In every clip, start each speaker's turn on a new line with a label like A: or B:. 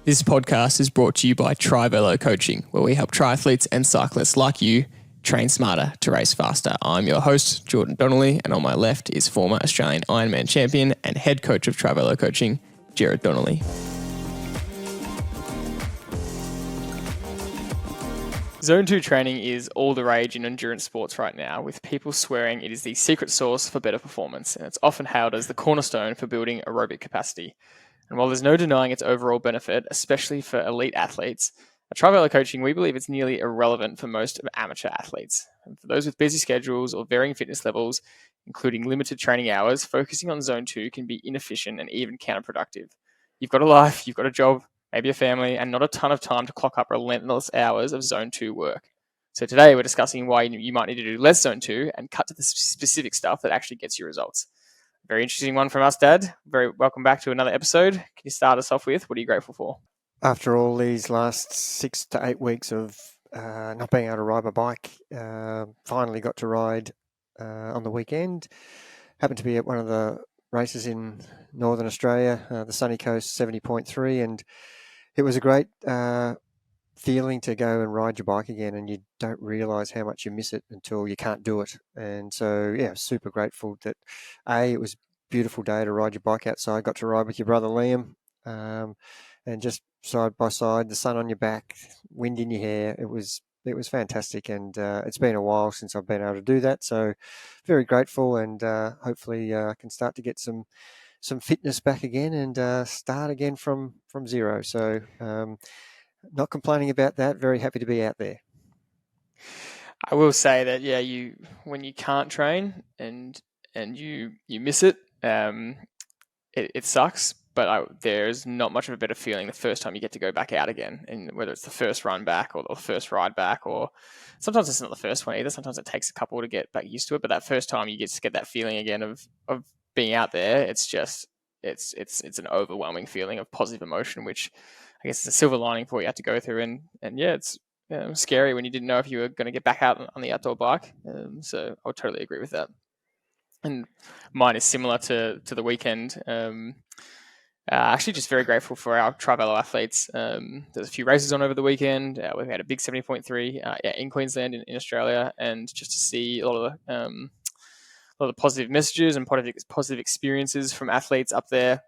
A: This podcast is brought to you by TriVelo Coaching, where we help triathletes and cyclists like you train smarter to race faster. I'm your host, Jordan Donnelly, and on my left is former Australian Ironman Champion and head coach of TriVelo Coaching, Gerard Donnelly. Zone 2 training is all the rage in endurance sports right now, with people swearing it is the secret sauce for better performance, and it's often hailed as the cornerstone for building aerobic capacity. And while there's no denying its overall benefit, especially for elite athletes, at TriVelo Coaching, we believe it's nearly irrelevant for most amateur athletes. And for those with busy schedules or varying fitness levels, including limited training hours, focusing on Zone 2 can be inefficient and even counterproductive. You've got a life, you've got a job, maybe a family, and not a ton of time to clock up relentless hours of Zone 2 work. So today we're discussing why you might need to do less Zone 2 and cut to the specific stuff that actually gets you results. Very interesting one from us, Dad. Very welcome back to another episode. Can you start us off with what are you grateful for?
B: After all these last 6 to 8 weeks of not being able to ride my bike, finally got to ride on the weekend. Happened to be at one of the races in Northern Australia, the Sunny Coast 70.3, and it was a great feeling to go and ride your bike again, and you don't realise how much you miss it until you can't do it. And so, yeah, super grateful that it was a beautiful day to ride your bike outside. Got to ride with your brother Liam, and just side by side, the sun on your back, wind in your hair. It was fantastic, and it's been a while since I've been able to do that. So, very grateful, and hopefully I can start to get some fitness back again and start again from zero. So. Not complaining about that. Very happy to be out there.
A: I will say that, when you can't train and you miss it, it sucks. But there's not much of a better feeling the first time you get to go back out again, and whether it's the first run back or the first ride back, or sometimes it's not the first one either. Sometimes it takes a couple to get back used to it. But that first time you get that feeling again of being out there, it's just it's an overwhelming feeling of positive emotion, which I guess it's a silver lining for what you had to go through, and it's scary when you didn't know if you were going to get back out on the outdoor bike. So I would totally agree with that. And mine is similar to the weekend. Actually, just very grateful for our TriVelo athletes. There's a few races on over the weekend. We've had a big 70.3 in Queensland in Australia, and just to see a lot of the positive messages and positive experiences from athletes up there.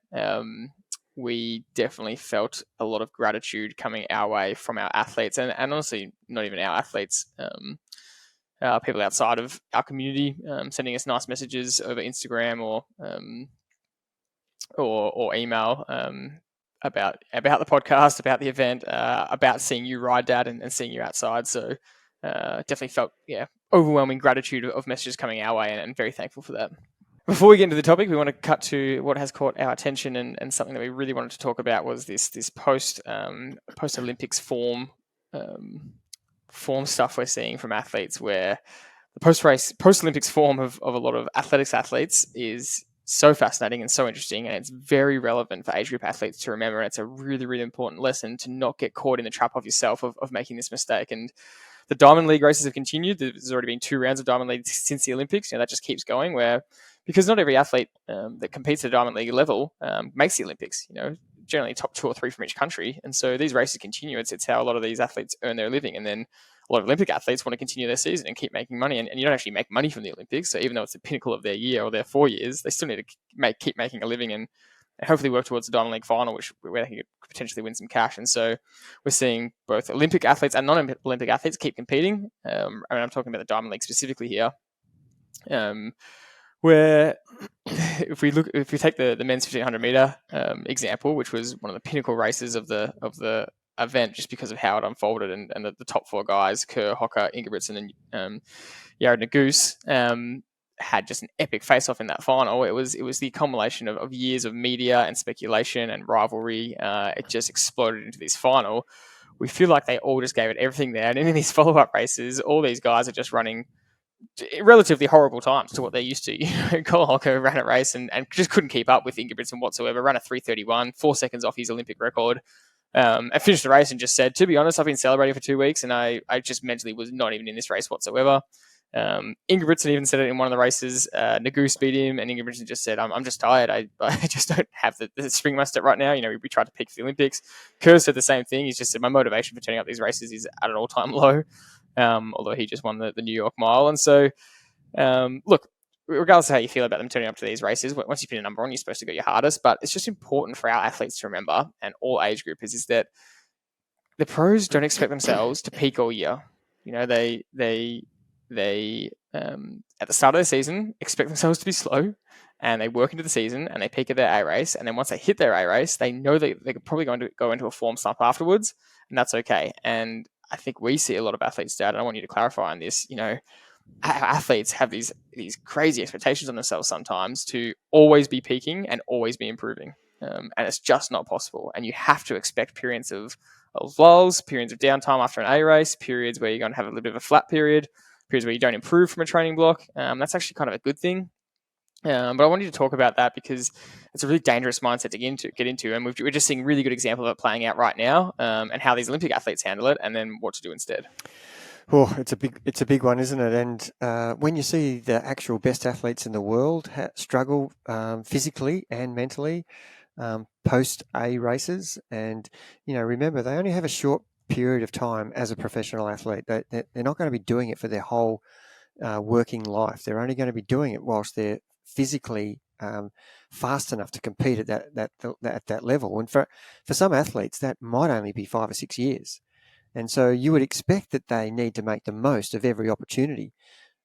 A: We definitely felt a lot of gratitude coming our way from our athletes, and honestly, not even our athletes, people outside of our community, sending us nice messages over Instagram or email about the podcast, about the event, about seeing you ride, Dad, and seeing you outside. So definitely felt overwhelming gratitude of messages coming our way, and very thankful for that. Before we get into the topic, we want to cut to what has caught our attention, and something that we really wanted to talk about was this post Olympics form stuff we're seeing from athletes, where the post Olympics form of a lot of athletes is so fascinating and so interesting, and it's very relevant for age group athletes to remember. And it's a really, really important lesson to not get caught in the trap of yourself of making this mistake. And the Diamond League races have continued. There's already been 2 rounds of Diamond League since the Olympics. That just keeps going, because not every athlete that competes at a Diamond League level makes the Olympics. Generally top 2 or 3 from each country, and so these races continue. It's how a lot of these athletes earn their living, and then a lot of Olympic athletes want to continue their season and keep making money. And you don't actually make money from the Olympics, so even though it's the pinnacle of their year or their 4 years, they still need to keep making a living and hopefully work towards the Diamond League final, where they could potentially win some cash. And so we're seeing both Olympic athletes and non-Olympic athletes keep competing. I'm talking about the Diamond League specifically here. Where if we take the men's 1500 meter example, which was one of the pinnacle races of the event, just because of how it unfolded, and the top 4 guys, Kerr, Hocker, Ingebrigtsen, and Jared Naguse, had just an epic face-off in that final. It was the accumulation of years of media and speculation and rivalry. It just exploded into this final. We feel like they all just gave it everything there, and in these follow-up races, all these guys are just running relatively horrible times to what they're used to. Cole Hocker ran a race and just couldn't keep up with Ingebrigtsen whatsoever. Ran a 3:31, 4 seconds off his Olympic record. I finished the race and just said, to be honest, I've been celebrating for 2 weeks, and I just mentally was not even in this race whatsoever. Ingebrigtsen even said it in one of the races. Nagu beat him, and Ingebrigtsen just said, I'm just tired. I just don't have the spring in my step right now. We tried to peak for the Olympics. Kerr said the same thing. He's just said, my motivation for turning up these races is at an all-time low, although he just won the New York Mile. And so, look, regardless of how you feel about them turning up to these races, once you put a number on, you're supposed to go your hardest. But it's just important for our athletes to remember, and all age groupers, is that the pros don't expect themselves to peak all year. They at the start of the season expect themselves to be slow, and they work into the season and they peak at their A race, and then once they hit their A race, they know that they're probably going to go into a form slump afterwards, and that's okay. And I think we see a lot of athletes, Dad, and I want you to clarify on this. Athletes have these crazy expectations on themselves sometimes to always be peaking and always be improving, and it's just not possible. And you have to expect periods of lulls, periods of downtime after an A race, periods where you're going to have a little bit of a flat period, periods where you don't improve from a training block. That's actually kind of a good thing. But I wanted to talk about that because it's a really dangerous mindset to get into, and we're just seeing really good example of it playing out right now, and how these Olympic athletes handle it, and then what to do instead.
B: Well, it's a big one, isn't it? And when you see the actual best athletes in the world struggle physically and mentally post A races, and remember, they only have a short period of time as a professional athlete. They're not going to be doing it for their whole working life. They're only going to be doing it whilst they're physically fast enough to compete at that level. And for some athletes, that might only be 5 or 6 years. And so you would expect that they need to make the most of every opportunity.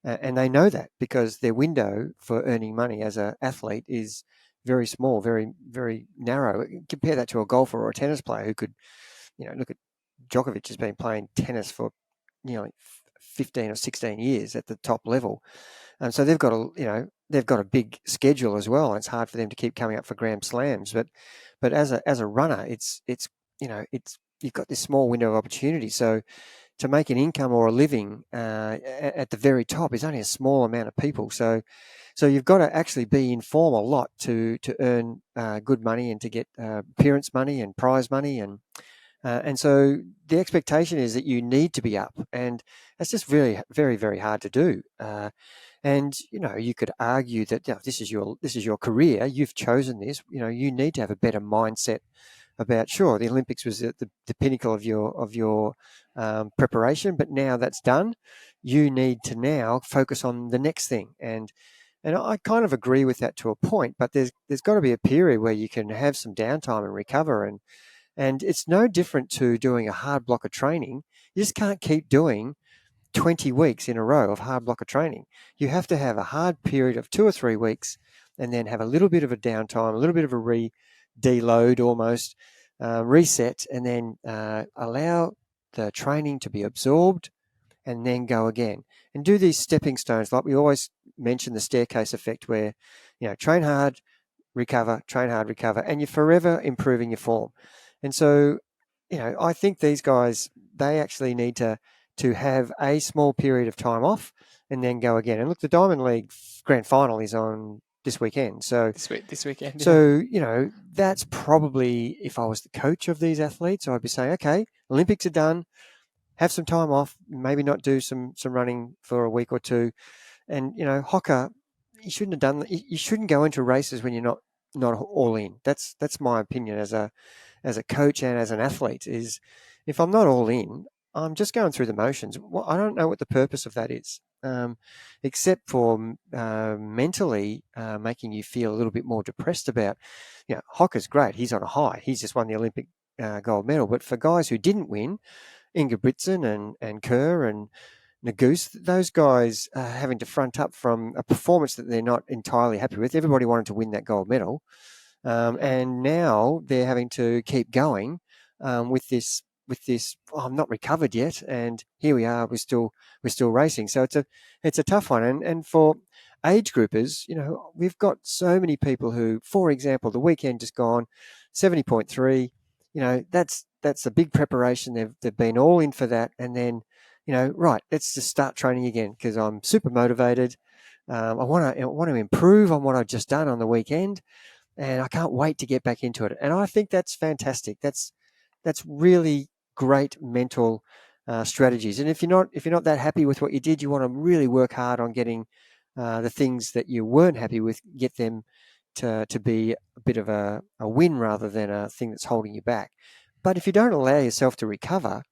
B: And they know that because their window for earning money as an athlete is very small, very, very narrow. Compare that to a golfer or a tennis player who could, look at Djokovic has been playing tennis for, 15 or 16 years at the top level. And so they've got a big schedule as well. And it's hard for them to keep coming up for Grand Slams. But as a runner, it's you've got this small window of opportunity. So to make an income or a living at the very top is only a small amount of people. So you've got to actually be in form a lot to earn good money and to get appearance money and prize money. And so the expectation is that you need to be up, and that's just really very, very hard to do. And you could argue that this is your career. You've chosen this. You need to have a better mindset about. Sure, the Olympics was the pinnacle of your preparation, but now that's done, you need to now focus on the next thing. And I kind of agree with that to a point, but there's got to be a period where you can have some downtime and recover. And it's no different to doing a hard block of training. You just can't keep doing 20 weeks in a row of hard block of training. You have to have a hard period of 2 or 3 weeks and then have a little bit of a downtime, a little bit of a deload almost, reset, and then allow the training to be absorbed and then go again. And do these stepping stones, like we always mention the staircase effect, where, train hard, recover, train hard, recover, and you're forever improving your form. And so, I think these guys, they actually need to have a small period of time off and then go again. And look, the Diamond League Grand Final is on this weekend. So
A: this weekend. Yeah.
B: So, that's probably, if I was the coach of these athletes, I'd be saying, okay, Olympics are done, have some time off, maybe not do some running for a week or two. And, Hocker, you shouldn't have done that. You shouldn't go into races when you're not all in. That's my opinion as a coach and as an athlete, is if I'm not all in, I'm just going through the motions. Well, I don't know what the purpose of that is, except for mentally making you feel a little bit more depressed about, Hocker's great. He's on a high. He's just won the Olympic gold medal. But for guys who didn't win, Ingebrigtsen and Kerr and Nagoose, those guys are having to front up from a performance that they're not entirely happy with. Everybody wanted to win that gold medal. And now they're having to keep going with this. I'm not recovered yet, and here we are. We're still racing. So it's a tough one. And for age groupers, we've got so many people who, for example, the weekend just gone, 70.3. That's a big preparation. They've been all in for that, and then right, let's just start training again because I'm super motivated. I want to improve on what I've just done on the weekend. And I can't wait to get back into it. And I think that's fantastic. That's really great mental strategies. And if you're not that happy with what you did, you want to really work hard on getting the things that you weren't happy with, get them to be a bit of a win rather than a thing that's holding you back. But if you don't allow yourself to recover,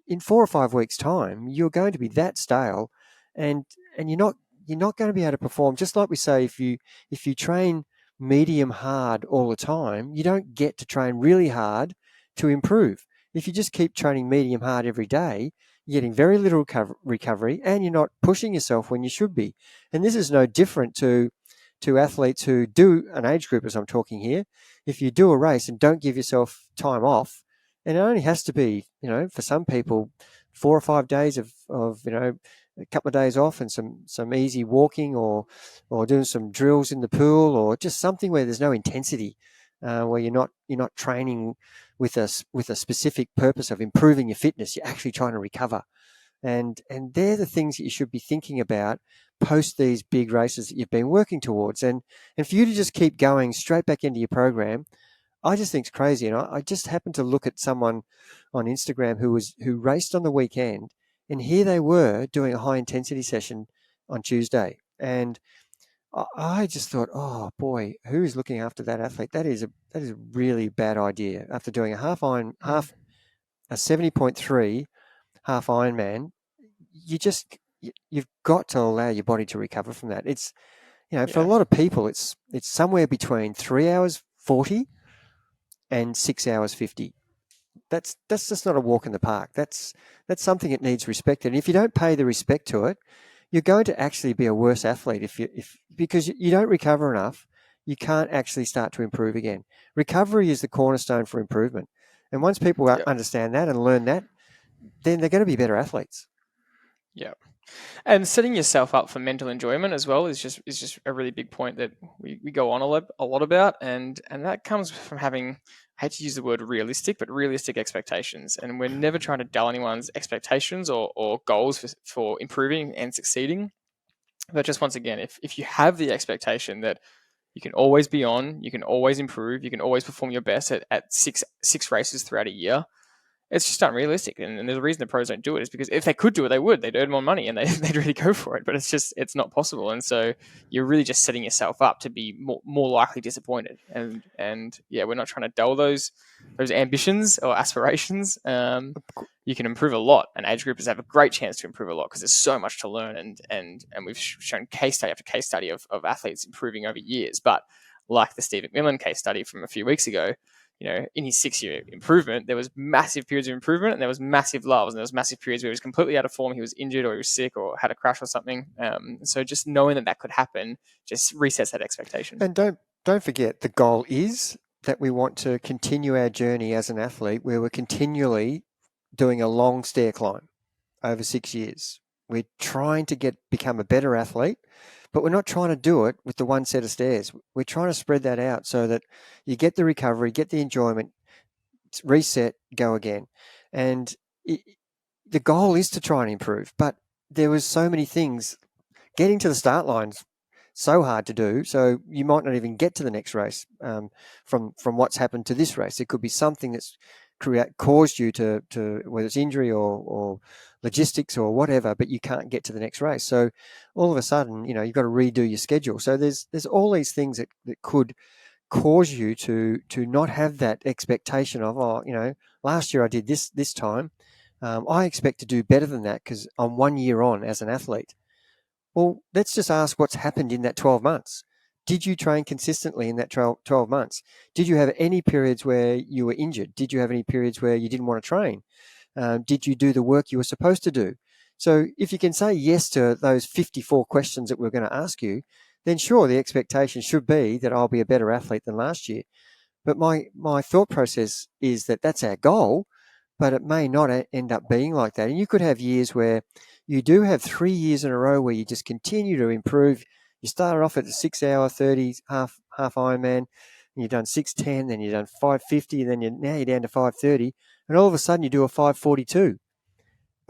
B: in 4 or 5 weeks' time, you're going to be that stale, and you're not going to be able to perform. Just like we say, if you train medium hard all the time, you don't get to train really hard to improve. If you just keep training medium hard every day, you're getting very little recovery, and you're not pushing yourself when you should be. And this is no different to athletes who do an age group, as I'm talking here. If you do a race and don't give yourself time off, and it only has to be, for some people, 4 or 5 days of a couple of days off and some easy walking, or doing some drills in the pool, or just something where there's no intensity, where you're not training with a specific purpose of improving your fitness. You're actually trying to recover, and they're the things that you should be thinking about post these big races that you've been working towards. And for you to just keep going straight back into your program, I just think it's crazy. And I just happened to look at someone on Instagram who raced on the weekend, and here they were doing a high intensity session on Tuesday. And I just thought, oh boy, who's looking after that athlete? That is a really bad idea. After doing a 70.3 half Ironman, you've got to allow your body to recover from that. It's, for a lot of people, it's somewhere between 3 hours 40 and 6 hours 50. That's just not a walk in the park. That's something that needs respect. And if you don't pay the respect to it, you're going to actually be a worse athlete because you don't recover enough. You can't actually start to improve again. Recovery is the cornerstone for improvement. And once people understand that and learn that, then they're going to be better athletes.
A: Yeah. And setting yourself up for mental enjoyment as well is just a really big point that we go on a lot about, and that comes from having, I hate to use the word realistic, but realistic expectations. And we're never trying to dull anyone's expectations or goals for improving and succeeding. But just once again, if you have the expectation that you can always be on, you can always improve, you can always perform your best at six races throughout a year, it's just unrealistic. And there's a reason the pros don't do it, is because if they could do it, they would. They'd earn more money and they'd really go for it. But it's not possible. And so you're really just setting yourself up to be more likely disappointed. And we're not trying to dull those ambitions or aspirations. You can improve a lot, and age groupers have a great chance to improve a lot because there's so much to learn. And we've shown case study after case study of athletes improving over years. But like the Steve McMillan case study from a few weeks ago, in his 6-year improvement, there was massive periods of improvement and there was massive lulls, and there was massive periods where he was completely out of form, he was injured or he was sick or had a crash or something. So just knowing that could happen just resets that expectation.
B: And don't forget, the goal is that we want to continue our journey as an athlete where we're continually doing a long stair climb over 6 years. We're trying to become a better athlete, but we're not trying to do it with the one set of stairs. We're trying to spread that out so that you get the recovery, get the enjoyment, reset, go again. And the goal is to try and improve, but there was so many things. Getting to the start line's so hard to do, so you might not even get to the next race from what's happened to this race. It could be something that's caused you to whether it's injury or logistics or whatever, but you can't get to the next race. So all of a sudden, you've got to redo your schedule. So there's all these things that could cause you to not have that expectation of, last year I did this time. I expect to do better than that because I'm 1 year on as an athlete. Well, let's just ask what's happened in that 12 months. Did you train consistently in that 12 months? Did you have any periods where you were injured? Did you have any periods where you didn't want to train? Did you do the work you were supposed to do? So if you can say yes to those 54 questions that we're going to ask you, then sure, the expectation should be that I'll be a better athlete than last year. But my thought process is that that's our goal, but it may not end up being like that. And you could have years where you do have 3 years in a row where you just continue to improve. You started off at the 6 hour 30 half Ironman, and you've done 6:10, then you've done 5:50, and then now you're down to 5:30, and all of a sudden you do a 5:42.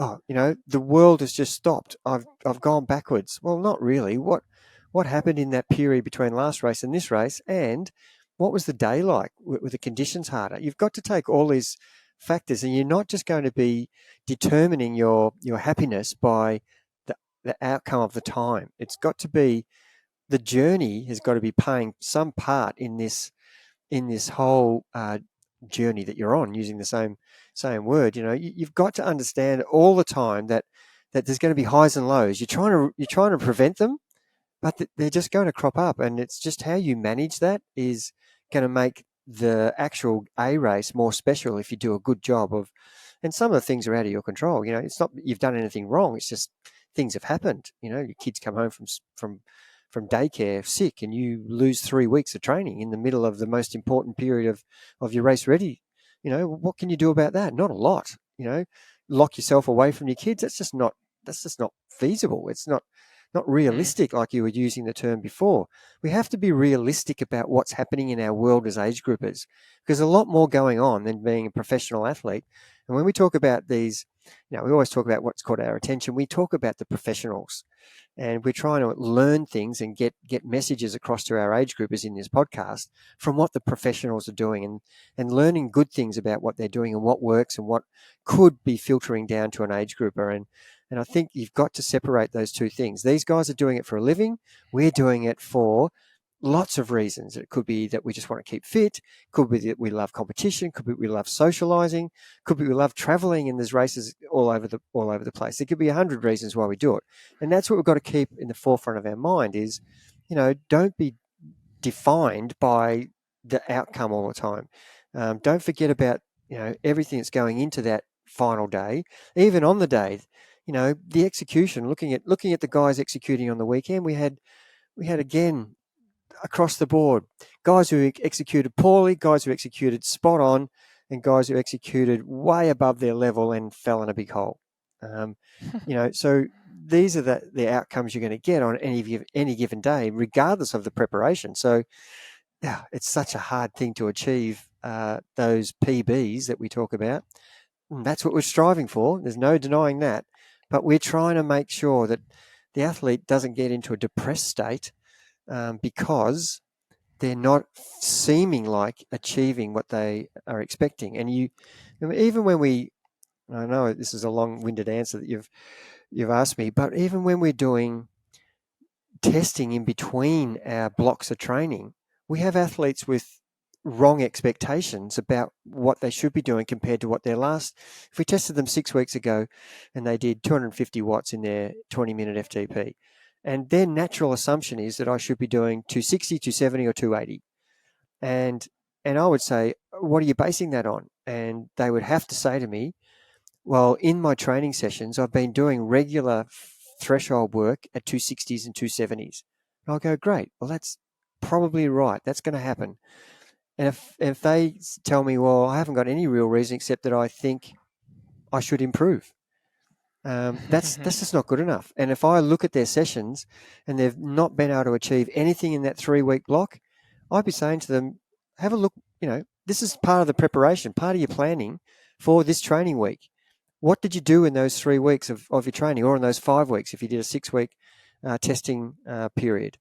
B: Oh, the world has just stopped. I've gone backwards. Well, not really. What happened in that period between last race and this race, and what was the day like? Were the conditions harder? You've got to take all these factors, and you're not just going to be determining your happiness by the outcome of the time. It's got to be, the journey has got to be playing some part in this whole journey that you're on, using the same word. You've got to understand all the time that there's going to be highs and lows. You're trying to prevent them, but they're just going to crop up, and it's just how you manage that is going to make the actual A race more special if you do a good job of. And some of the things are out of your control. It's not that you've done anything wrong. It's just things have happened. Your kids come home from daycare sick, and you lose 3 weeks of training in the middle of the most important period of your race ready. What can you do about that? Not a lot. Lock yourself away from your kids. That's just not feasible. It's not realistic, like you were using the term before. We have to be realistic about what's happening in our world as age groupers, because there's a lot more going on than being a professional athlete. And when we talk about these, we always talk about what's called our attention. We talk about the professionals, and we're trying to learn things and get messages across to our age groupers in this podcast from what the professionals are doing, and learning good things about what they're doing and what works and what could be filtering down to an age grouper. And I think you've got to separate those two things. These guys are doing it for a living. We're doing it for lots of reasons. It could be that we just want to keep fit. Could be that we love competition. Could be we love socializing. Could be we love traveling, and there's races all over the place. There could be 100 reasons why we do it. And that's what we've got to keep in the forefront of our mind is, don't be defined by the outcome all the time. Don't forget about, everything that's going into that final day, even on the day. The execution, looking at the guys executing on the weekend, we had again across the board, guys who executed poorly, guys who executed spot on, and guys who executed way above their level and fell in a big hole. So these are the outcomes you're going to get on any given day, regardless of the preparation. So yeah, it's such a hard thing to achieve, those PBs that we talk about. And that's what we're striving for. There's no denying that. But we're trying to make sure that the athlete doesn't get into a depressed state, because they're not seeming like achieving what they are expecting. And even when I know this is a long-winded answer that you've asked me, but even when we're doing testing in between our blocks of training, we have athletes with wrong expectations about what they should be doing compared to what their last. If we tested them 6 weeks ago and they did 250 watts in their 20-minute FTP, and their natural assumption is that I should be doing 260, 270 or 280. And I would say, what are you basing that on? And they would have to say to me, well, in my training sessions, I've been doing regular threshold work at 260s and 270s. And I'll go, great. Well, that's probably right. That's going to happen. And if they tell me, well, I haven't got any real reason except that I think I should improve, that's just not good enough. And if I look at their sessions and they've not been able to achieve anything in that 3-week block, I'd be saying to them, have a look, this is part of the preparation, part of your planning for this training week. What did you do in those 3 weeks of your training, or in those 5 weeks if you did a 6-week testing period?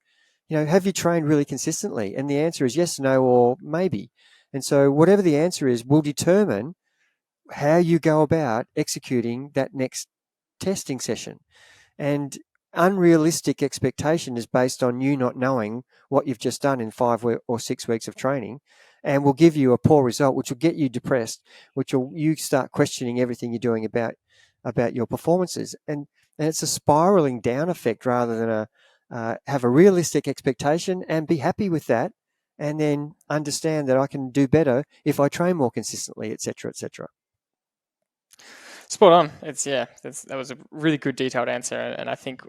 B: Have you trained really consistently? And the answer is yes, no, or maybe. And so whatever the answer is will determine how you go about executing that next testing session. And unrealistic expectation is based on you not knowing what you've just done in 5 or 6 weeks of training, and will give you a poor result, which will get you depressed, which will you start questioning everything you're doing about your performances. And it's a spiraling down effect rather than have a realistic expectation and be happy with that, and then understand that I can do better if I train more consistently, etc., etc.
A: Spot on. That was a really good detailed answer, and I think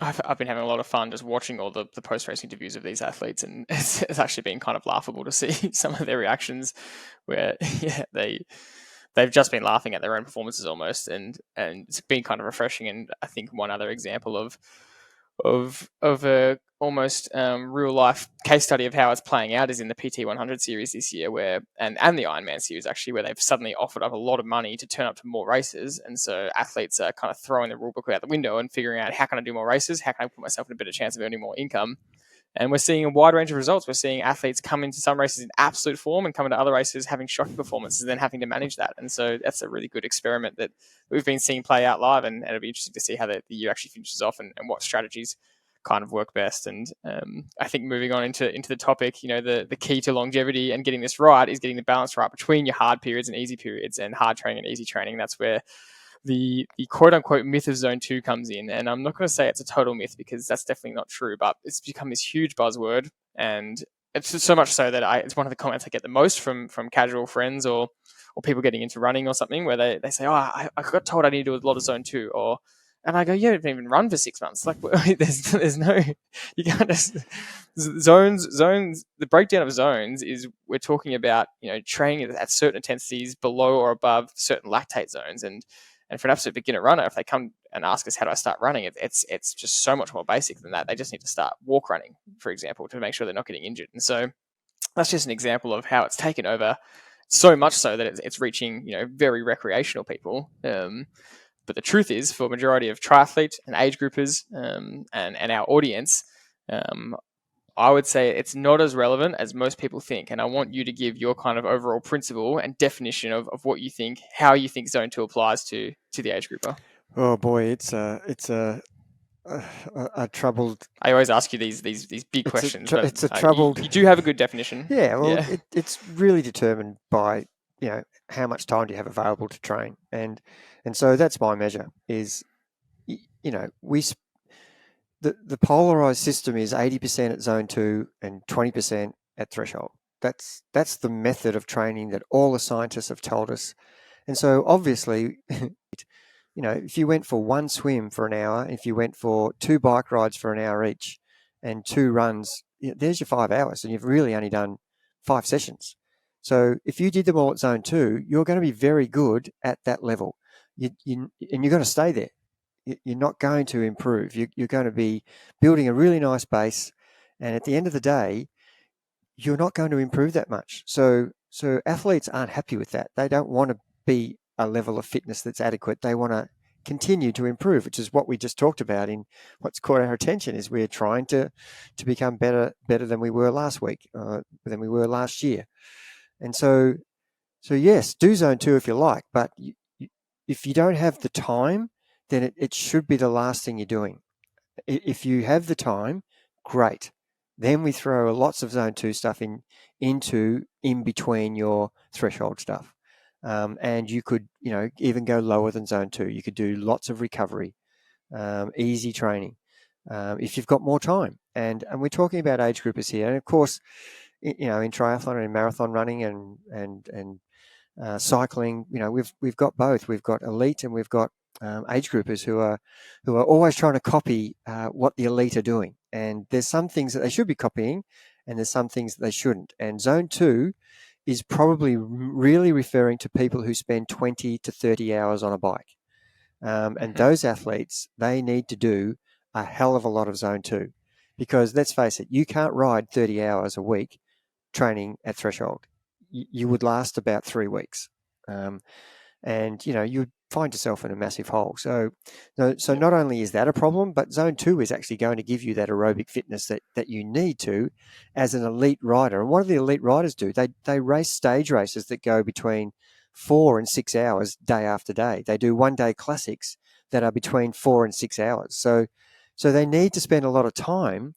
A: I've been having a lot of fun just watching all the post-race interviews of these athletes, and it's actually been kind of laughable to see some of their reactions, where they've just been laughing at their own performances almost, and it's been kind of refreshing. And I think one other example of a almost real life case study of how it's playing out is in the PT 100 series this year, where and the Ironman series actually, where they've suddenly offered up a lot of money to turn up to more races, and so athletes are kind of throwing the rule book out the window and figuring out, how can I do more races? How can I put myself in a better chance of earning more income? And we're seeing a wide range of results. We're seeing athletes come into some races in absolute form and come into other races having shocking performances and then having to manage that. And so that's a really good experiment that we've been seeing play out live. And it'll be interesting to see how the year actually finishes off and what strategies kind of work best. And I think moving on into the topic, the key to longevity and getting this right is getting the balance right between your hard periods and easy periods, and hard training and easy training. That's where the quote unquote myth of zone 2 comes in. And I'm not going to say it's a total myth because that's definitely not true, but it's become this huge buzzword. And it's so much so that it's one of the comments I get the most from casual friends or people getting into running or something, where they say, I got told I need to do a lot of zone 2, and I go, you haven't even run for 6 months. Like, there's no, you can't just, zones, the breakdown of zones is we're talking about, training at certain intensities below or above certain lactate zones. And for an absolute beginner runner, if they come and ask us, how do I start running? It's just so much more basic than that. They just need to start walk running, for example, to make sure they're not getting injured. And so that's just an example of how it's taken over so much so that it's reaching, very recreational people. But the truth is, for a majority of triathletes and age groupers and our audience, I would say it's not as relevant as most people think. And I want you to give your kind of overall principle and definition of what you think, how you think zone 2 applies to the age grouper.
B: Oh boy, it's a troubled.
A: I always ask you these big questions, but
B: it's a troubled.
A: You do have a good definition.
B: Yeah, well, yeah. It's really determined by how much time do you have available to train, and so that's my measure. Is the polarized system is 80% at zone 2 and 20% at threshold. That's the method of training that all the scientists have told us, and so obviously. If you went for one swim for an hour, if you went for 2 bike rides for an hour each and 2 runs, there's your 5 hours, and you've really only done 5 sessions. So if you did them all at zone 2, you're going to be very good at that level. And you're going to stay there. You're not going to improve. You're going to be building a really nice base. And at the end of the day, you're not going to improve that much. So athletes aren't happy with that. They don't want to be a level of fitness that's adequate. They want to continue to improve, which is what we just talked about in what's caught our attention. Is we're trying to become better than we were last week, than we were last year. And so yes, do zone 2 if you like, but if you don't have the time, then it should be the last thing you're doing. If you have the time, great. Then we throw lots of zone 2 stuff in between your threshold stuff. And you could, even go lower than zone 2. You could do lots of recovery, easy training, if you've got more time. And we're talking about age groupers here. And of course, in triathlon and in marathon running and cycling, we've got both. We've got elite and we've got age groupers who are always trying to copy what the elite are doing. And there's some things that they should be copying, and there's some things that they shouldn't. And zone 2 is probably really referring to people who spend 20 to 30 hours on a bike. And those athletes, they need to do a hell of a lot of zone 2, because let's face it, you can't ride 30 hours a week training at threshold. You would last about 3 weeks. And you'd find yourself in a massive hole. So not only is that a problem, but zone 2 is actually going to give you that aerobic fitness that you need to as an elite rider. And what do the elite riders do? They race stage races that go between 4 and 6 hours day after day. They do 1-day classics that are between 4 and 6 hours. So they need to spend a lot of time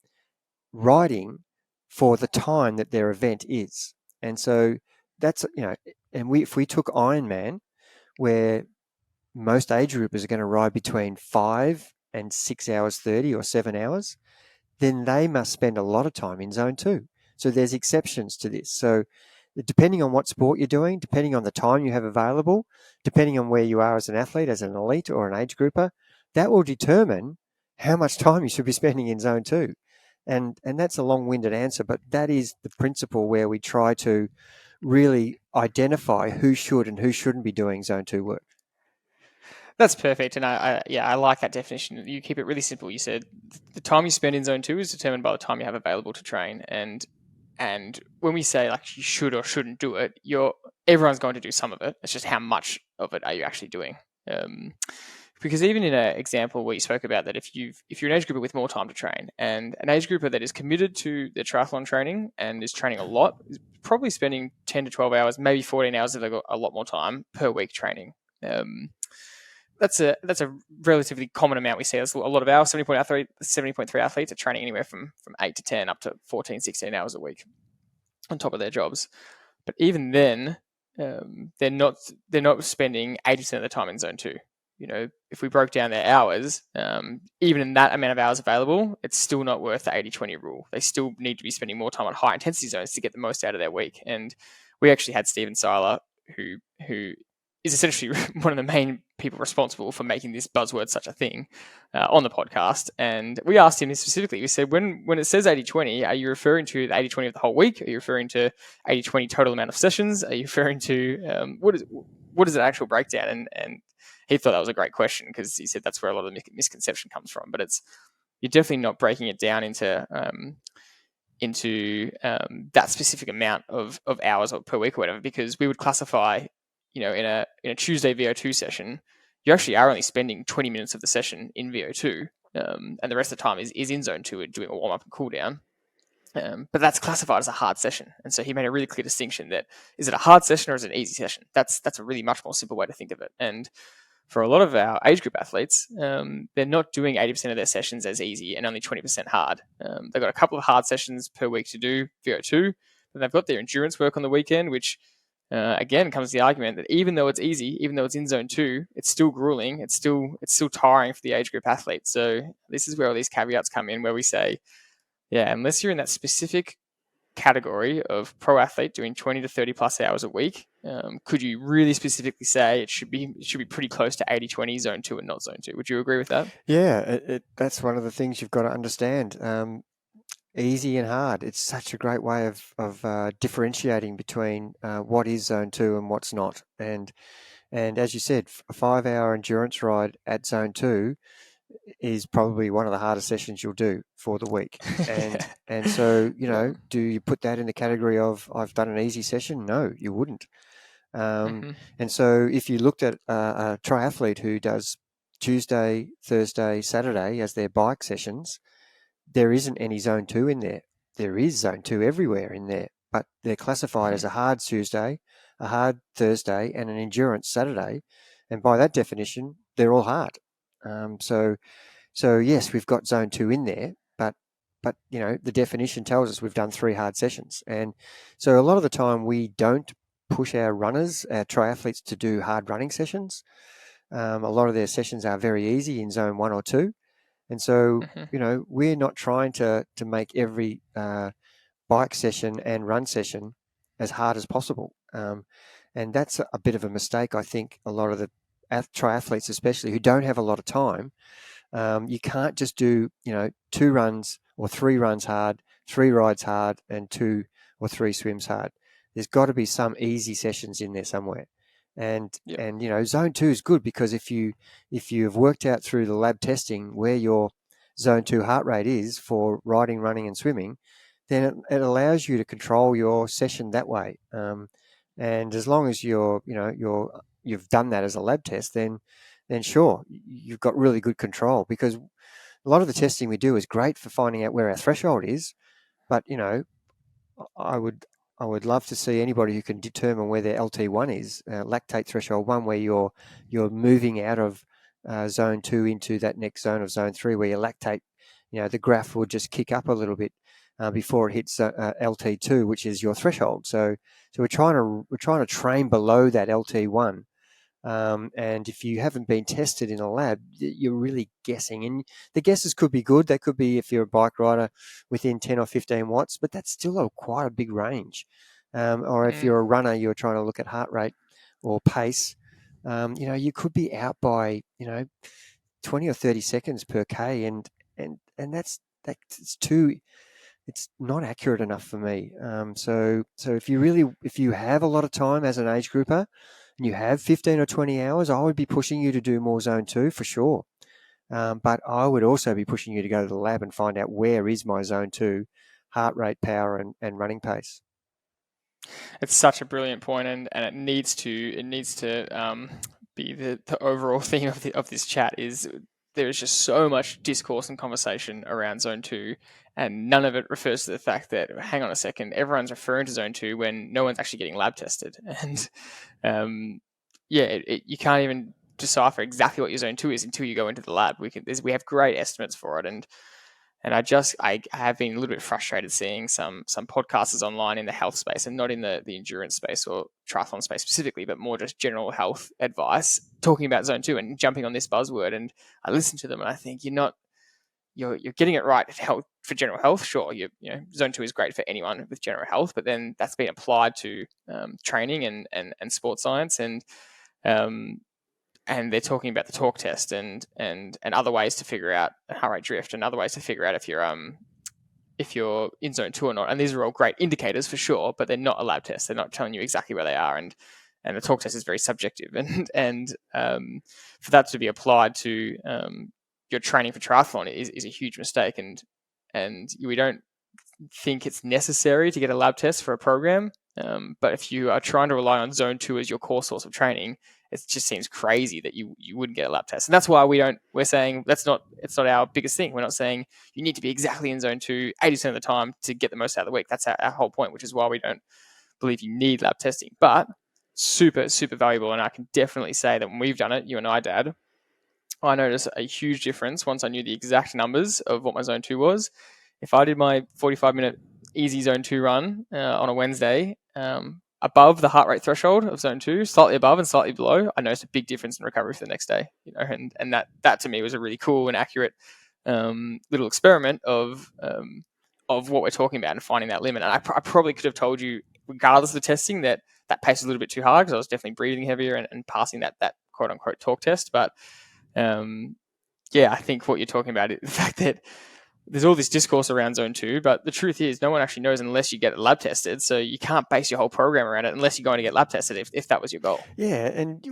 B: riding for the time that their event is. And so that's, and if we took Ironman, where most age groupers are going to ride between 5 and 6 hours 30 or 7 hours, then they must spend a lot of time in zone 2. So there's exceptions to this. So depending on what sport you're doing, depending on the time you have available, depending on where you are as an athlete, as an elite or an age grouper, that will determine how much time you should be spending in zone 2. And that's a long-winded answer, but that is the principle where we try to really identify who should and who shouldn't be doing zone 2 work.
A: That's perfect. And I like that definition. You keep it really simple. You said the time you spend in zone 2 is determined by the time you have available to train. And when we say like you should or shouldn't do it, everyone's going to do some of it. It's just how much of it are you actually doing? because even in an example where you spoke about that, if you're an age grouper with more time to train, and an age grouper that is committed to their triathlon training and is training a lot, is probably spending 10 to 12 hours, maybe 14 hours if they've got a lot more time per week training. That's a relatively common amount we see. There's a lot of our 70.3 athletes are training anywhere from 8 to 10 up to 14, 16 hours a week on top of their jobs. But even then, they're not spending 80% of the time in zone 2. If we broke down their hours, even in that amount of hours available, it's still not worth the 80-20 rule. They still need to be spending more time on high intensity zones to get the most out of their week. And we actually had Steven Seiler, who is essentially one of the main people responsible for making this buzzword such a thing, on the podcast. And we asked him specifically, we said, when it says 80-20, are you referring to the 80-20 of the whole week? Are you referring to 80-20 total amount of sessions? Are you referring to what is the actual breakdown? And he thought that was a great question, because he said that's where a lot of the misconception comes from. But you're definitely not breaking it down into that specific amount of hours per week or whatever, because we would classify, in a Tuesday VO2 session, you actually are only spending 20 minutes of the session in VO2, and the rest of the time is in zone 2 and doing a warm up and cool down. But that's classified as a hard session. And so he made a really clear distinction that, is it a hard session or is it an easy session? That's a really much more simple way to think of it. And for a lot of our age group athletes, they're not doing 80% of their sessions as easy and only 20% hard. They've got a couple of hard sessions per week to do VO2, but they've got their endurance work on the weekend, which again comes to the argument that even though it's easy, even though it's in zone 2, it's still grueling, it's still tiring for the age group athlete. So this is where all these caveats come in, where we say, yeah, unless you're in that specific category of pro athlete doing 20 to 30 plus hours a week, could you really specifically say it should be pretty close to 80-20 zone 2 and not zone 2? Would you agree with that?
B: Yeah, that's one of the things you've got to understand. Easy and hard. It's such a great way of differentiating between what is zone 2 and what's not. And as you said, a 5-hour endurance ride at zone 2 is probably one of the hardest sessions you'll do for the week. And so, do you put that in the category of, I've done an easy session? No, you wouldn't. And so if you looked at a triathlete who does Tuesday, Thursday, Saturday as their bike sessions, there isn't any zone 2 in there. There is zone 2 everywhere in there, but they're classified as a hard Tuesday, a hard Thursday, and an endurance Saturday. And by that definition, they're all hard. So yes, we've got zone 2 in there, but the definition tells us we've done 3 hard sessions. And so a lot of the time we don't push our runners, our triathletes, to do hard running sessions. A lot of their sessions are very easy in zone 1 or 2. And so, we're not trying to make every bike session and run session as hard as possible. And that's a bit of a mistake, I think, a lot of the triathletes, especially who don't have a lot of time. You can't just do, 2 runs or 3 runs hard, 3 rides hard, and 2 or 3 swims hard. There's got to be some easy sessions in there somewhere. And zone 2 is good, because if you've worked out through the lab testing where your zone 2 heart rate is for riding, running, and swimming, then it allows you to control your session that way. And as long as you've done that as a lab test, then sure, you've got really good control, because a lot of the testing we do is great for finding out where our threshold is. But, I would love to see anybody who can determine where their LT1 is, lactate threshold 1, where you're moving out of zone 2 into that next zone of zone 3, where your lactate, the graph will just kick up a little bit before it hits LT2, which is your threshold. So we're trying to train below that LT1. And if you haven't been tested in a lab, you're really guessing. And the guesses could be good. They could be, if you're a bike rider, within 10 or 15 watts, but that's still quite a big range. Or if you're a runner, you're trying to look at heart rate or pace, you could be out by, 20 or 30 seconds per K. And that's it's not accurate enough for me. So if you have a lot of time as an age grouper, and you have 15 or 20 hours, I would be pushing you to do more zone 2 for sure. But I would also be pushing you to go to the lab and find out, where is my zone 2 heart rate, power, and running pace.
A: It's such a brilliant point, and it needs to be the overall theme of this chat is there is just so much discourse and conversation around zone 2, and none of it refers to the fact that, hang on a second, everyone's referring to zone 2 when no one's actually getting lab tested. And you can't even decipher exactly what your zone 2 is until you go into the lab. We have great estimates for it, and I have been a little bit frustrated seeing some podcasters online in the health space, and not in the endurance space or triathlon space specifically, but more just general health advice, talking about zone 2 and jumping on this buzzword. And I listen to them and I think you're getting it right for general health. Sure, zone 2 is great for anyone with general health, but then that's been applied to training and sports science, and they're talking about the talk test and other ways to figure out heart rate drift, and other ways to figure out if you're in zone 2 or not. And these are all great indicators for sure, but they're not a lab test. They're not telling you exactly where they are, and the talk test is very subjective. And for that to be applied to your training for triathlon is a huge mistake. And we don't think it's necessary to get a lab test for a program. But if you are trying to rely on zone 2 as your core source of training, it just seems crazy that you wouldn't get a lab test. And that's why we're saying it's not our biggest thing. We're not saying you need to be exactly in zone 2 80% of the time to get the most out of the week. That's our whole point, which is why we don't believe you need lab testing. But super, super valuable. And I can definitely say that when we've done it, you and I, Dad, I noticed a huge difference once I knew the exact numbers of what my zone 2 was. If I did my 45-minute easy zone 2 run on a Wednesday, above the heart rate threshold of zone 2, slightly above and slightly below, I noticed a big difference in recovery for the next day. And that to me was a really cool and accurate little experiment of what we're talking about and finding that limit. And I probably could have told you, regardless of the testing, that pace was a little bit too hard because I was definitely breathing heavier and passing that quote unquote talk test. But I think what you're talking about is the fact that there's all this discourse around zone 2, but the truth is no one actually knows unless you get it lab tested. So you can't base your whole program around it unless you're going to get lab tested if that was your goal.
B: Yeah, and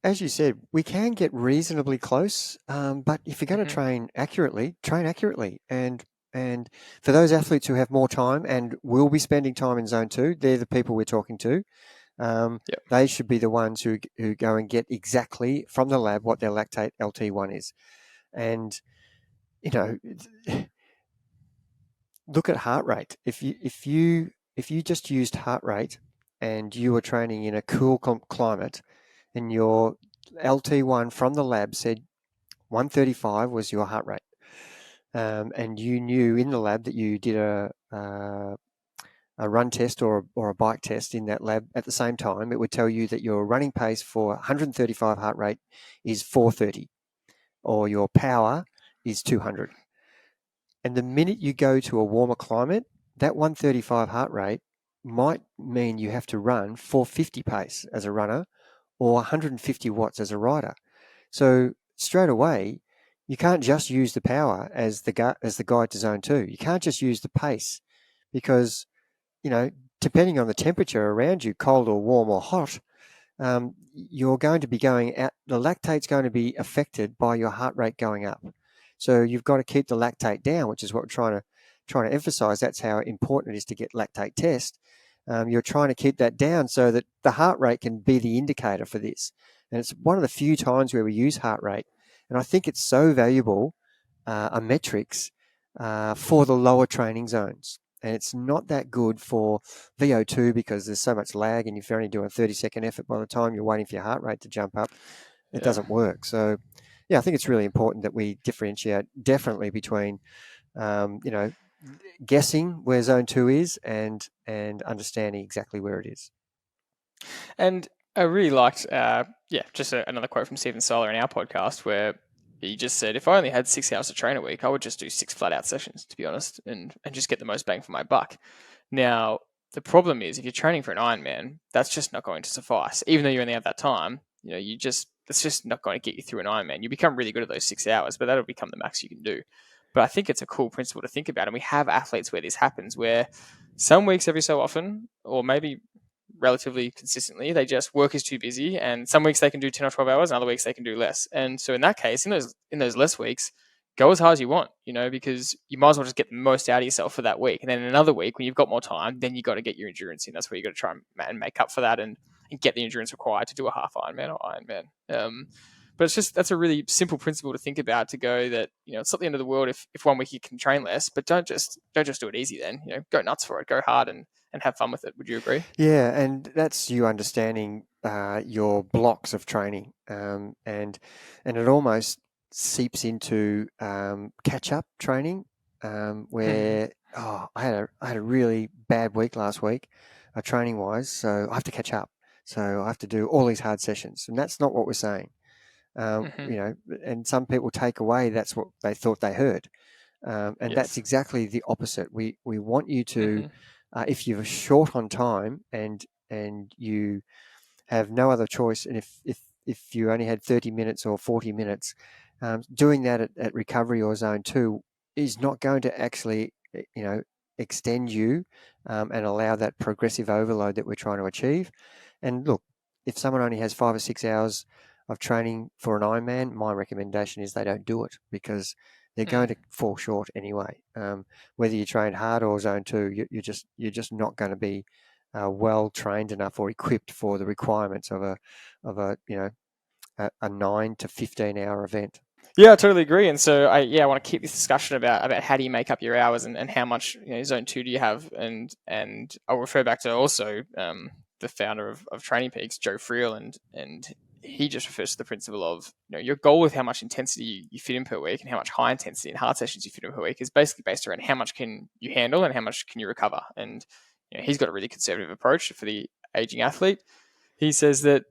B: as you said, we can get reasonably close, but if you're going to train accurately. And for those athletes who have more time and will be spending time in zone 2, they're the people we're talking to. They should be the ones who go and get exactly from the lab what their lactate LT1 is. And look at heart rate. If you just used heart rate and you were training in a cool climate, and your LT1 from the lab said 135 was your heart rate, and you knew in the lab that you did a run test or a bike test in that lab at the same time, it would tell you that your running pace for 135 heart rate is 430, or your power is 200. And the minute you go to a warmer climate, that 135 heart rate might mean you have to run 450 pace as a runner or 150 watts as a rider. So straight away, you can't just use the power as the guide to zone 2. You can't just use the pace because, depending on the temperature around you, cold or warm or hot, you're going to be going out. The lactate's going to be affected by your heart rate going up. So you've got to keep the lactate down, which is what we're trying to emphasize. That's how important it is to get lactate test. You're trying to keep that down so that the heart rate can be the indicator for this. And it's one of the few times where we use heart rate. And I think it's so valuable, a metrics for the lower training zones. And it's not that good for VO2 because there's so much lag, and if you're only doing a 30-second effort, by the time you're waiting for your heart rate to jump up, it doesn't work. So, I think it's really important that we differentiate definitely between, guessing where zone 2 is and understanding exactly where it is.
A: And I really liked, just another quote from Stephen Solar in our podcast where he just said, if I only had 6 hours to train a week, I would just do 6 flat out sessions, to be honest, and just get the most bang for my buck. Now, the problem is if you're training for an Ironman, that's just not going to suffice. Even though you only have that time, it's just not going to get you through an Ironman. You become really good at those 6 hours, but that'll become the max you can do. But I think it's a cool principle to think about. And we have athletes where this happens, where some weeks every so often, or maybe relatively consistently, they just work is too busy, and some weeks they can do 10 or 12 hours and other weeks they can do less. And so in that case, in those less weeks, go as hard as you want, because you might as well just get the most out of yourself for that week. And then another week when you've got more time, then you got to get your endurance in. That's where you got to try and make up for that and and get the endurance required to do a half Ironman or Ironman. But that's a really simple principle to think about, to go that, it's not the end of the world if 1 week you can train less, but don't just do it easy then. Go nuts for it, go hard and have fun with it. Would you agree?
B: Yeah, and that's you understanding your blocks of training, and it almost seeps into catch-up training, where I had a really bad week last week, training-wise, so I have to catch up. So I have to do all these hard sessions, and that's not what we're saying. And some people take away that's what they thought they heard, and
A: Yes.
B: that's exactly the opposite. We want you to, if you're short on time and you have no other choice, and if you only had 30 minutes or 40 minutes, doing that at recovery or zone 2 is not going to actually, extend you and allow that progressive overload that we're trying to achieve. And look, if someone only has 5 or 6 hours of training for an Ironman, my recommendation is they don't do it, because they're going to fall short anyway. Whether you train hard or zone 2, you're just not going to be well trained enough or equipped for the requirements of a 9 to 15 hour event.
A: Yeah, I totally agree. And so I want to keep this discussion about how do you make up your hours, and how much zone 2 do you have, and I'll refer back to also the founder of Training Peaks, Joe Friel, and he just refers to the principle of your goal with how much intensity you fit in per week and how much high intensity and hard sessions you fit in per week is basically based around how much can you handle and how much can you recover. And he's got a really conservative approach for the aging athlete. He says that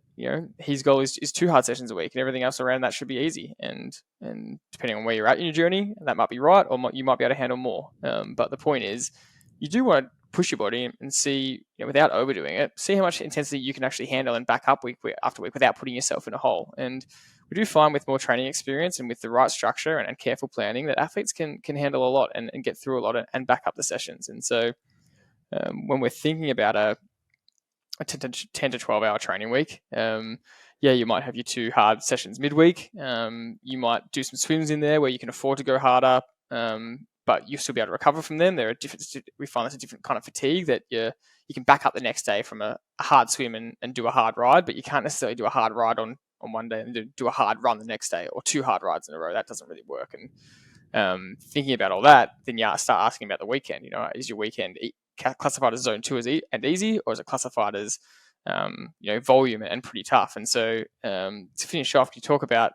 A: his goal is 2 hard sessions a week, and everything else around that should be easy. And depending on where you're at in your journey, that might be right, or you might be able to handle more. But the point is, you do want to push your body and see, without overdoing it, see how much intensity you can actually handle and back up week after week without putting yourself in a hole. And we do find with more training experience and with the right structure and careful planning that athletes can handle a lot and get through a lot and back up the sessions. And so when we're thinking about a 10 to 12 hour training week, you might have your 2 hard sessions midweek. You might do some swims in there where you can afford to go harder, but you'll still be able to recover from them. We find there's a different kind of fatigue that you can back up the next day from a hard swim and do a hard ride, but you can't necessarily do a hard ride on one day and do a hard run the next day, or 2 hard rides in a row. That doesn't really work. And thinking about all that, then you start asking about the weekend. Is your weekend classified as zone 2 and easy, or is it classified as volume and pretty tough? And so to finish off, you talk about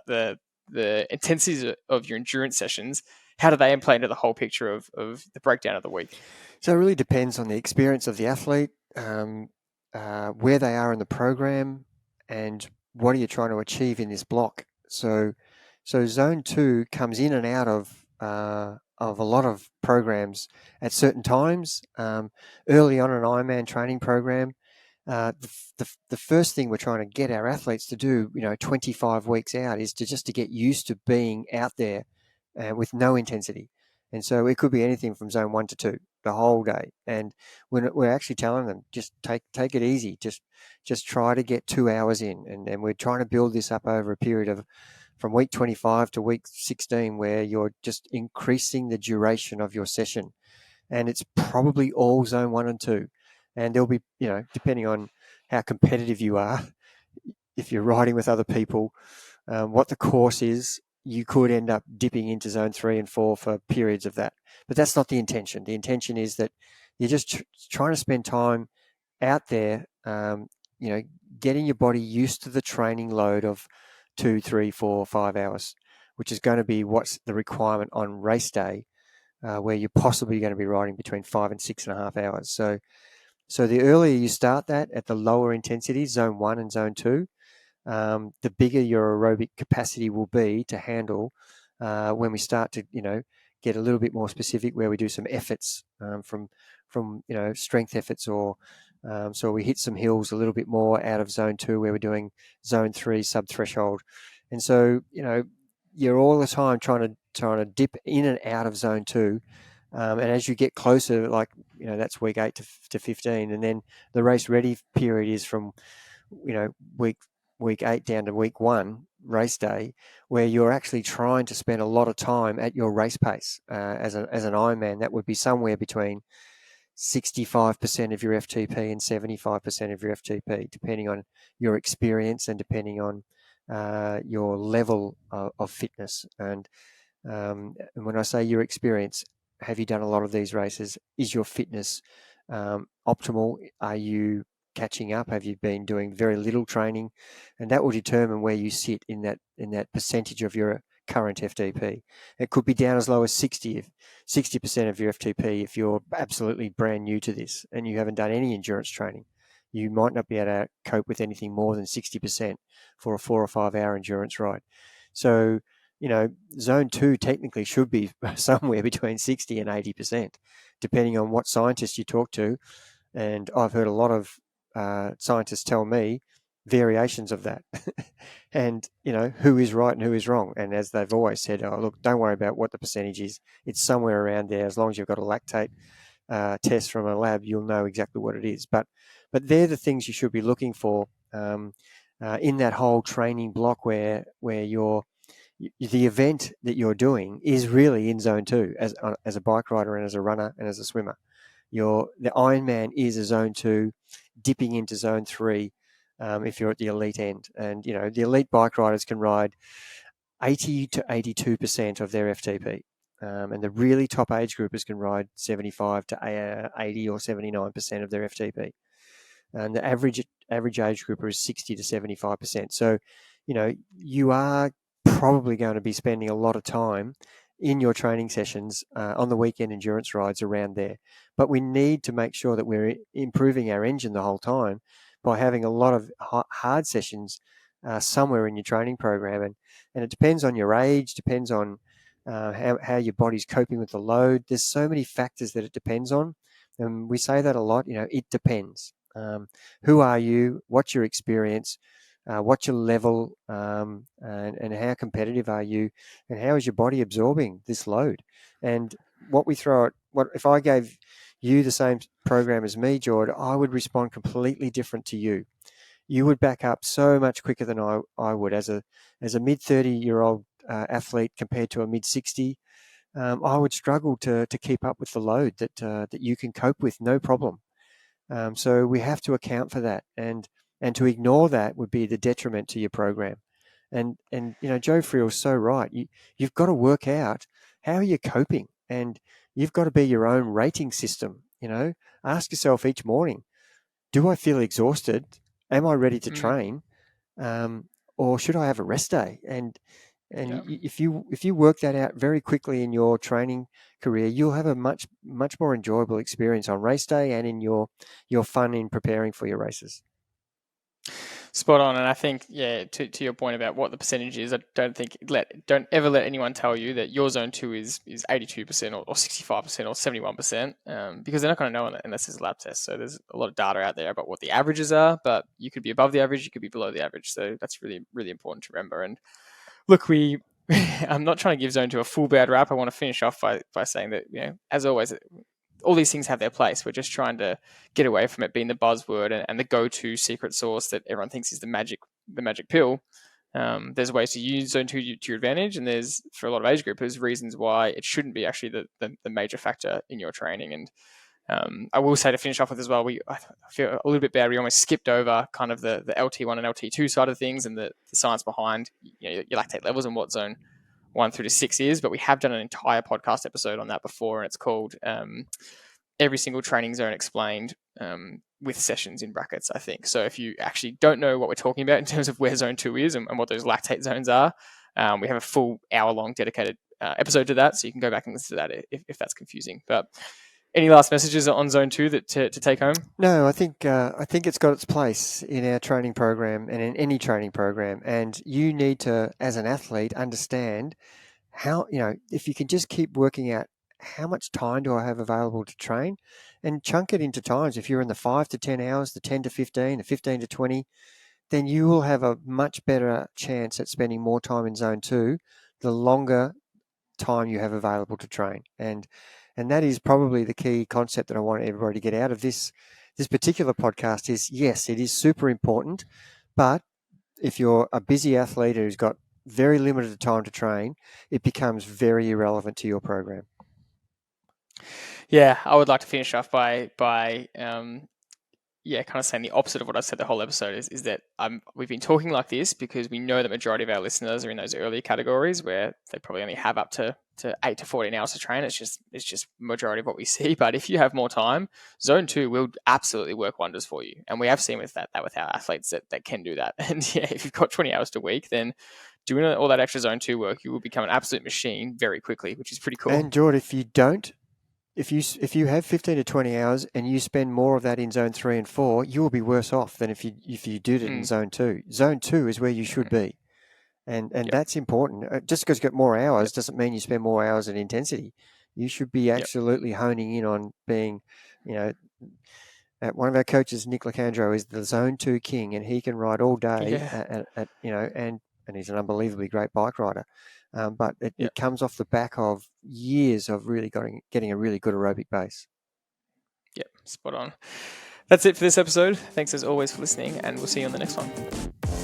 A: the intensities of your endurance sessions. How do they play into the whole picture of the breakdown of the week?
B: So it really depends on the experience of the athlete, where they are in the program, and what are you trying to achieve in this block. So zone 2 comes in and out of a lot of programs at certain times. Early on an Ironman training program, the first thing we're trying to get our athletes to do, 25 weeks out, is to get used to being out there with no intensity. And so it could be anything from zone 1 to 2 the whole day. And we're actually telling them, just take it easy. Just try to get 2 hours in. And we're trying to build this up over a period of from week 25 to week 16, where you're just increasing the duration of your session. And it's probably all zone 1 and 2. And there'll be, depending on how competitive you are, if you're riding with other people, what the course is, you could end up dipping into zone 3 and 4 for periods of that. But that's not the intention. The intention is that you're just trying to spend time out there, getting your body used to the training load of 2, 3, 4, 5 hours, which is going to be what's the requirement on race day, where you're possibly going to be riding between 5 and 6.5 hours. So the earlier you start that at the lower intensity, zone 1 and zone 2, the bigger your aerobic capacity will be to handle when we start to, get a little bit more specific, where we do some efforts from strength efforts, or so we hit some hills a little bit more out of zone 2, where we're doing zone 3 sub-threshold. And so, you're all the time trying to dip in and out of zone 2. And as you get closer, that's week 8 to 15. And then the race ready period is from, week 8 down to week 1, race day, where you're actually trying to spend a lot of time at your race pace. As an Ironman, that would be somewhere between 65% of your FTP and 75% of your FTP, depending on your experience and depending on your level of fitness. And when I say your experience, have you done a lot of these races? Is your fitness optimal? Are you catching up? Have you been doing very little training? And that will determine where you sit in that percentage of your current FTP. It could be down as low as 60% of your FTP if you're absolutely brand new to this and you haven't done any endurance training. You might not be able to cope with anything more than 60% for a 4 or 5 hour endurance ride. So, zone 2 technically should be somewhere between 60 and 80%, depending on what scientist you talk to. And I've heard a lot of scientists tell me variations of that. And, who is right and who is wrong. And as they've always said, oh, look, don't worry about what the percentage is. It's somewhere around there. As long as you've got a lactate test from a lab, you'll know exactly what it is. But they're the things you should be looking for in that whole training block where the event that you're doing is really in zone 2 as a bike rider and as a runner and as a swimmer. The Ironman is a zone 2, dipping into zone 3 if you're at the elite end. And, the elite bike riders can ride 80 to 82% of their FTP. And the really top age groupers can ride 75 to 80 or 79% of their FTP. And the average age grouper is 60 to 75%. So, you are probably going to be spending a lot of time in your training sessions on the weekend endurance rides around there. But we need to make sure that we're improving our engine the whole time by having a lot of hard sessions somewhere in your training program. And it depends on your age, depends on how your body's coping with the load. There's so many factors that it depends on. And we say that a lot, it depends. Who are you? What's your experience? What's your level? And how competitive are you? And how is your body absorbing this load? And what we throw at, if I gave you the same program as me, Jordy, I would respond completely different to you. You would back up so much quicker than I would as a mid 30-year-old athlete compared to a mid 60. I would struggle to keep up with the load that you can cope with, no problem. So we have to account for that, and to ignore that would be the detriment to your program. And Joe Friel's so right. You've got to work out how are you coping, and you've got to be your own rating system. Ask yourself each morning, do I feel exhausted? Am I ready to train? Or should I have a rest day? And if you work that out very quickly in your training career, you'll have a much more enjoyable experience on race day and in your fun in preparing for your races.
A: Spot on. And I think, to your point about what the percentage is, I don't ever let anyone tell you that your zone 2 is 82% or 65% or 71%, because they're not going to know unless there's a lab test. So there's a lot of data out there about what the averages are, but you could be above the average, you could be below the average. So that's really, really important to remember. And look, I'm not trying to give zone 2 a full bad rap. I want to finish off by saying that, as always, all these things have their place. We're just trying to get away from it being the buzzword and the go-to secret sauce that everyone thinks is the magic pill. There's ways to use zone 2 to your advantage, and there's, for a lot of age groupers, reasons why it shouldn't be actually the major factor in your training. And I will say, to finish off with as well, I feel a little bit bad. We almost skipped over kind of the LT1 and LT2 side of things and the science behind your lactate levels and what zone 1 through to 6 is, but we have done an entire podcast episode on that before, and it's called Every Single Training Zone Explained, with sessions in brackets, I think. So if you actually don't know what we're talking about in terms of where zone 2 is and what those lactate zones are, we have a full hour-long dedicated episode to that, so you can go back and listen to that if that's confusing. But any last messages on zone 2 to take home?
B: No, I think it's got its place in our training program and in any training program. And you need to, as an athlete, understand how, if you can just keep working out how much time do I have available to train, and chunk it into times. If you're in the 5 to 10 hours, the 10 to 15, the 15 to 20, then you will have a much better chance at spending more time in zone 2 the longer time you have available to train. And that is probably the key concept that I want everybody to get out of this particular podcast is, yes, it is super important, but if you're a busy athlete who's got very limited time to train, it becomes very irrelevant to your program.
A: Yeah, I would like to finish off by kind of saying the opposite of what I said the whole episode is that we've been talking like this because we know the majority of our listeners are in those earlier categories where they probably only have up to 8 to 14 hours to train. It's just majority of what we see. But if you have more time, zone 2 will absolutely work wonders for you. And we have seen with that with our athletes that can do that. And yeah, if you've got 20 hours a week, then doing all that extra zone 2 work, you will become an absolute machine very quickly, which is pretty cool.
B: And Jordy, if you don't, if you have 15 to 20 hours and you spend more of that in zone 3 and 4, you will be worse off than if you did it in zone 2. Zone 2 is where you should be. And that's important. Just because you got more hours doesn't mean you spend more hours in intensity. You should be absolutely honing in on being, one of our coaches, Nick Lacandro, is the zone 2 king, and he can ride all day and he's an unbelievably great bike rider. But it comes off the back of years of really getting a really good aerobic base.
A: Yep, spot on. That's it for this episode. Thanks as always for listening, and we'll see you on the next one.